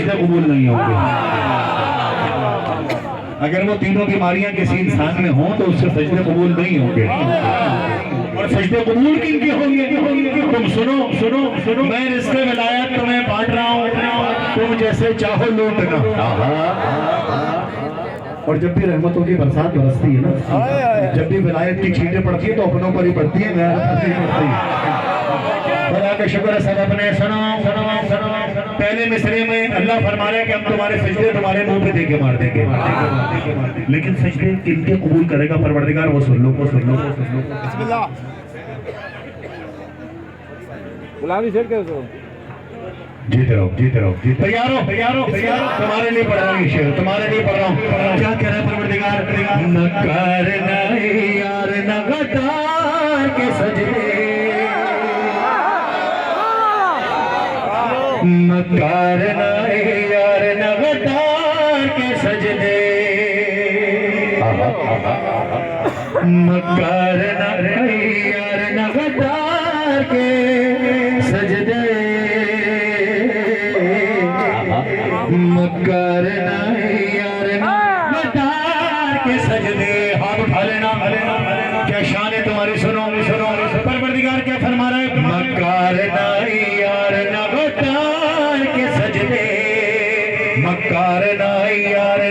सजदे कबूल नहीं होंगे। अगर वो तीनों बीमारियां किसी इंसान में हों तो उससे सजदे कबूल नहीं होंगे। और सजदे कबूल किनके होंगे? तुम सुनो सुनो सुनो, मैं रिज़्क़े विलायत तुम्हें बांट रहा हूँ, तुम जैसे चाहो लूटना। और जब भी रहमतों की बरसात बरसती है ना, जब भी विलायत की छींटें पड़ती है तो अपनों पर ही पड़ती है, खुदा का शुक्र है सब अपने। सुनो सुनो सुनो, पहले मिसरे में अल्लाह फरमा रहा है कि हम तुम्हारे सजदे तुम्हारे मुंह पे देके मार देंगे, लेकिन सजदे किनके कबूल करेगा परवरदिगार? वो सुन लो, वो सुन लो, वो सुन लो। बिस्मिल्लाह, गुलामी सेठ के उसको जीते रहो, जीते रहो, जीते। तैयार हो, तैयार हो, तैयार हो। तुम्हारे लिए पढ़ रहा हूँ ये शेर, तुम्हारे लिए पढ़ रहा हूँ। क्या कह रहा है परवरदिगार? न करना यार न गद्दार के सजदे, न करना यार न गद्दार के सजदे, न करना यार न गद्दार के सजदे, मकर यार मदार के सजदे। हाथ उठा लेना, क्या शान है तुम्हारी? सुनो सुनो, परवरदिगार क्या फरमा रहा है? मकर यार मदार के सजदे, मकर यार